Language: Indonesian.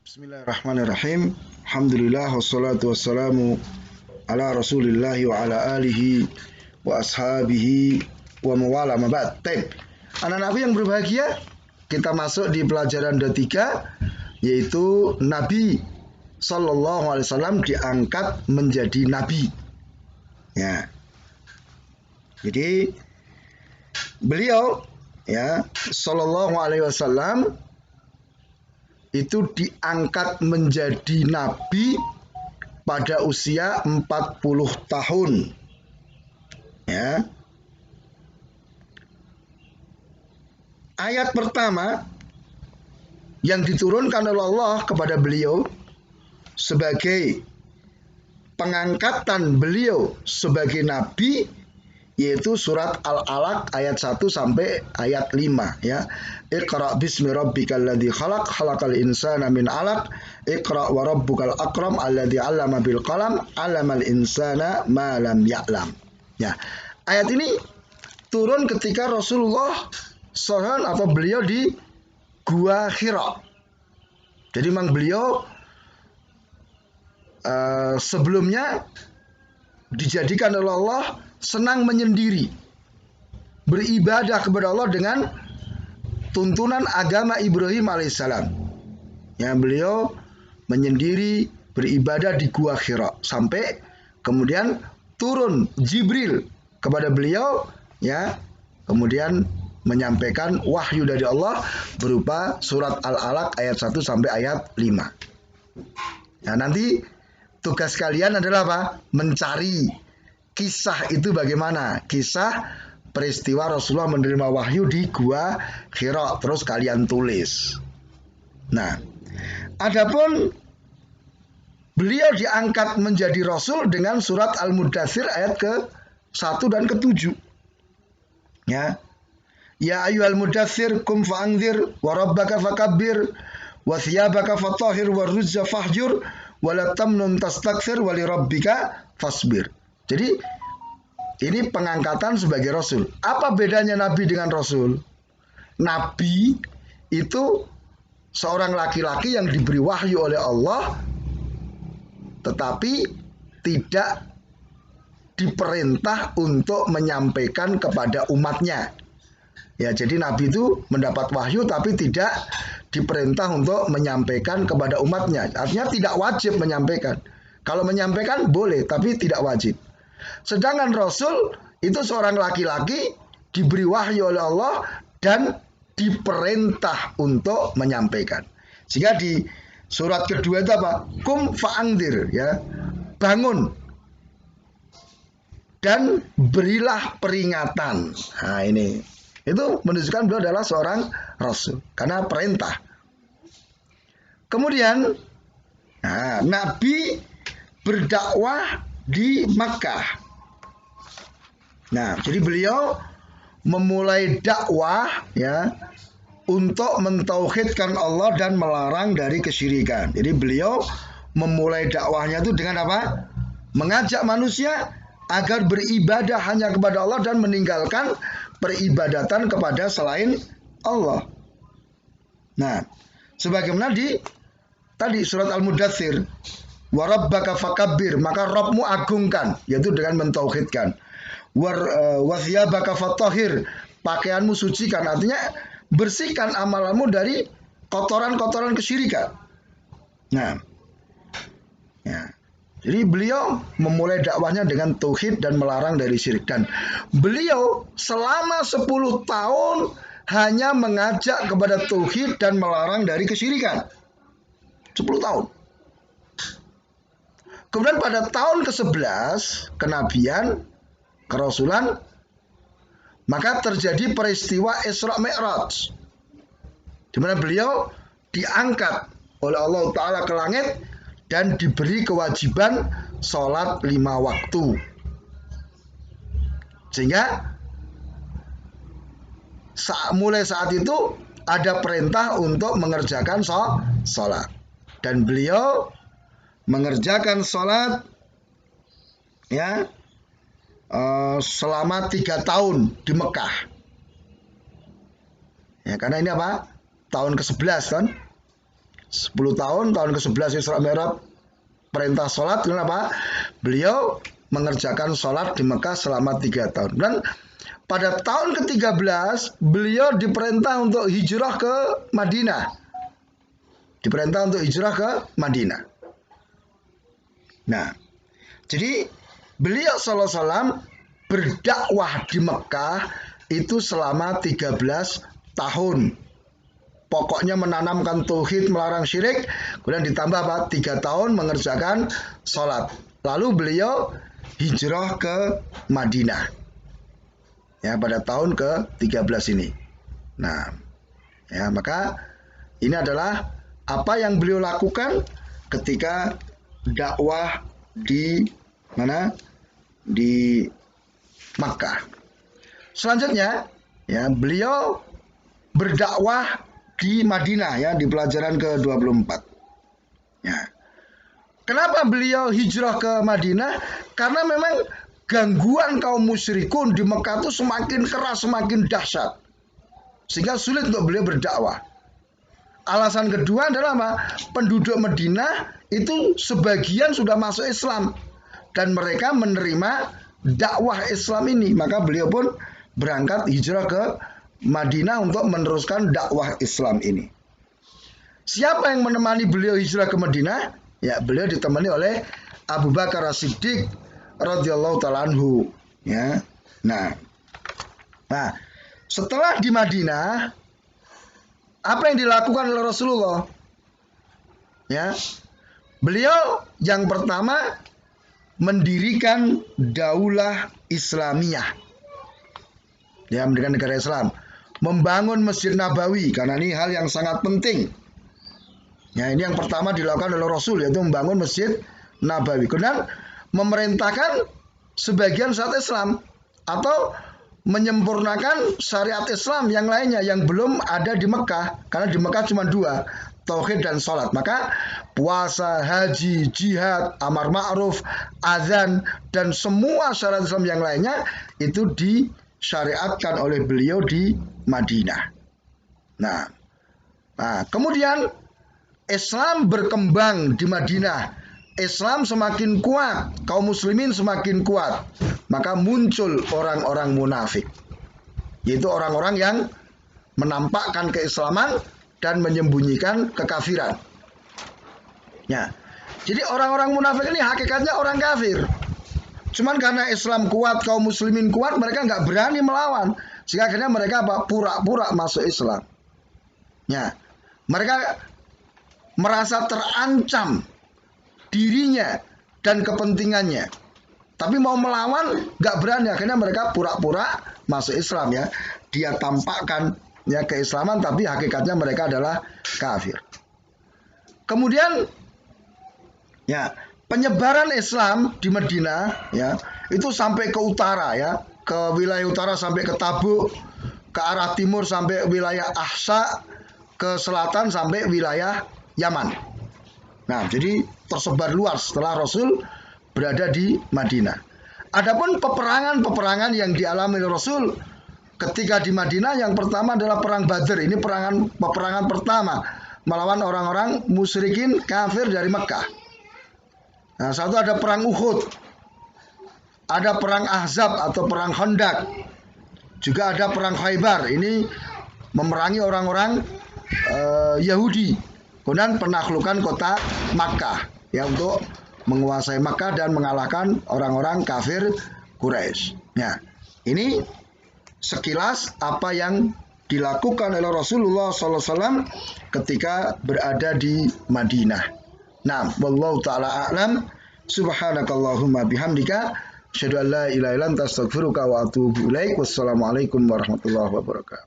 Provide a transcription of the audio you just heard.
Bismillahirrahmanirrahim. Alhamdulillah wassalatu wassalamu ala Rasulillah wa ala alihi wa ashabihi wa mawala mabad. Baik. Anak-anakku yang berbahagia, kita masuk di pelajaran 23 yaitu Nabi Sallallahu Alaihi Wasallam diangkat menjadi nabi. Ya. Jadi beliau Sallallahu Alaihi Wasallam itu diangkat menjadi nabi pada usia 40 tahun. Ya. Ayat pertama yang diturunkan oleh Allah kepada beliau sebagai pengangkatan beliau sebagai nabi yaitu surat Al-Alaq ayat 1 sampai ayat 5 ya. Iqra bismi rabbikal ladzi khalaq khalaqal insana min 'alaq iqra wa rabbukal akram alladzi 'allama bil qalam 'allamal insana ma lam ya'lam. Ya. Ayat ini turun ketika Rasulullah SAW atau beliau di Gua Hira. Jadi memang beliau sebelumnya dijadikan oleh Allah senang menyendiri, beribadah kepada Allah dengan tuntunan agama Ibrahim alaihissalam. Ya, beliau menyendiri beribadah di Gua Hira sampai kemudian turun Jibril kepada beliau, ya, kemudian menyampaikan wahyu dari Allah berupa surat Al-Alaq ayat 1 sampai ayat 5. Nah, nanti tugas kalian adalah apa? Mencari kisah itu bagaimana? Kisah peristiwa Rasulullah menerima wahyu di Gua Hira, terus kalian tulis. Nah, adapun beliau diangkat menjadi Rasul dengan surat Al-Mudaththir ayat ke-1 dan ke-7. Ya. Ya ayyuhal mudaththir kum fa'anzir wa rabbaka fakabbir wa thiyabaka fatahhir wa rujza fahjur wa la tamnun tastakthir wa li rabbika fasbir. Jadi ini pengangkatan sebagai Rasul. Apa bedanya Nabi dengan Rasul? Nabi itu seorang laki-laki yang diberi wahyu oleh Allah tetapi tidak diperintah untuk menyampaikan kepada umatnya. Ya, jadi Nabi itu mendapat wahyu tapi tidak diperintah untuk menyampaikan kepada umatnya. Artinya tidak wajib menyampaikan. Kalau menyampaikan boleh tapi tidak wajib. Sedangkan Rasul itu seorang laki-laki diberi wahyu oleh Allah dan diperintah untuk menyampaikan. Sehingga di surat kedua itu apa? Kum fa'angdir, ya. Bangun dan berilah peringatan. Nah, ini itu menunjukkan beliau adalah seorang Rasul karena perintah. Kemudian Nabi berdakwah di Makkah. Nah, jadi beliau memulai dakwah ya untuk mentauhidkan Allah dan melarang dari kesyirikan. Jadi beliau memulai dakwahnya itu dengan apa? Mengajak manusia agar beribadah hanya kepada Allah dan meninggalkan peribadatan kepada selain Allah. Nah, sebagaimana di tadi surat Al-Mudaththir, wa rabbaka fakabbir, maka Rabbmu agungkan, yaitu dengan mentauhidkan. Wa thiyabaka fatahhir, pakaianmu sucikan, artinya bersihkan amalanmu dari kotoran-kotoran kesyirikan. Nah, ya. Jadi beliau memulai dakwahnya dengan tauhid dan melarang dari syirik. Dan beliau selama 10 tahun hanya mengajak kepada tauhid dan melarang dari kesyirikan. 10 tahun. Kemudian pada tahun ke-11 kenabian, kerasulan, maka terjadi peristiwa Isra Mi'raj, di mana beliau diangkat oleh Allah Ta'ala ke langit dan diberi kewajiban sholat 5 waktu. Sehingga mulai saat itu ada perintah untuk mengerjakan sholat. Dan beliau mengerjakan sholat ya selama 3 tahun di Mekah. Ya, karena ini apa? Tahun ke-11 kan? 10 tahun, tahun ke-11 Isra Mi'raj perintah sholat. Kenapa? Beliau mengerjakan sholat di Mekah selama 3 tahun. Dan pada tahun ke-13 beliau diperintah untuk hijrah ke Madinah. Diperintah untuk hijrah ke Madinah. Nah, jadi beliau sallallahu alaihi wasallam berdakwah di Mekah itu selama 13 tahun. Pokoknya menanamkan tauhid, melarang syirik, kemudian ditambah apa? 3 tahun mengerjakan sholat. Lalu beliau hijrah ke Madinah. Ya, pada tahun ke-13 ini. Nah, ya, maka ini adalah apa yang beliau lakukan ketika dakwah di mana? Di Makkah. Selanjutnya, ya, beliau berdakwah di Madinah, ya, di pelajaran ke-24. Ya. Kenapa beliau hijrah ke Madinah? Karena memang gangguan kaum musyrikun di Mekah itu semakin keras, semakin dahsyat. Sehingga sulit untuk beliau berdakwah. Alasan kedua adalah apa? Penduduk Madinah itu sebagian sudah masuk Islam dan mereka menerima dakwah Islam ini. Maka beliau pun berangkat hijrah ke Madinah untuk meneruskan dakwah Islam ini. Siapa yang menemani beliau hijrah ke Madinah? Ya, beliau ditemani oleh Abu Bakar As-Siddiq radhiyallahu ta'ala anhu. Ya. Nah, setelah di Madinah, apa yang dilakukan oleh Rasulullah? Ya, beliau yang pertama mendirikan daulah Islamiyah. Ya, mendirikan negara Islam. Membangun Masjid Nabawi, karena ini hal yang sangat penting. Ya, ini yang pertama dilakukan oleh Rasul, yaitu membangun Masjid Nabawi. Kemudian memerintahkan sebagian syariat Islam atau menyempurnakan syariat Islam yang lainnya yang belum ada di Mekah. Karena di Mekah cuma 2, tauhid dan sholat. Maka puasa, haji, jihad, amar ma'ruf, azan, dan semua syariat Islam yang lainnya itu disyariatkan oleh beliau di Madinah. Nah, kemudian Islam berkembang di Madinah. Islam semakin kuat, kaum muslimin semakin kuat. Maka muncul orang-orang munafik. Yaitu orang-orang yang menampakkan keislaman dan menyembunyikan kekafiran. Ya. Jadi orang-orang munafik ini hakikatnya orang kafir. Cuman karena Islam kuat, kaum muslimin kuat, mereka nggak berani melawan. Sehingga akhirnya mereka pura-pura masuk Islam. Ya. Mereka merasa terancam dirinya dan kepentingannya, tapi mau melawan nggak berani. Akhirnya mereka pura-pura masuk Islam, ya. Dia tampakkan, ya, keislaman, tapi hakikatnya mereka adalah kafir. Kemudian, ya, penyebaran Islam di Madinah, ya, itu sampai ke utara, ya, ke wilayah utara sampai ke Tabuk, ke arah timur sampai wilayah Ahsa, ke selatan sampai wilayah Yaman. Nah, jadi tersebar luas setelah Rasul berada di Madinah. Adapun peperangan yang dialami oleh Rasul ketika di Madinah, yang pertama adalah perang Badr. Ini peperangan pertama melawan orang-orang musyrikin kafir dari Mekah. Nah, satu ada perang Uhud, ada perang Ahzab atau perang Khandaq, juga ada perang Khaybar. Ini memerangi orang-orang Yahudi, kemudian penaklukan kota Makkah, ya, untuk menguasai Makkah dan mengalahkan orang-orang kafir Quraisy. Ya, ini sekilas apa yang dilakukan oleh Rasulullah SAW ketika berada di Madinah. Nah, wallahu ta'ala a'lam. Subhanakallahumma bihamdika asyhadu an la ilaha illa anta astaghfiruka wa atubu ilaik. Wassalamualaikum warahmatullahi wabarakatuh.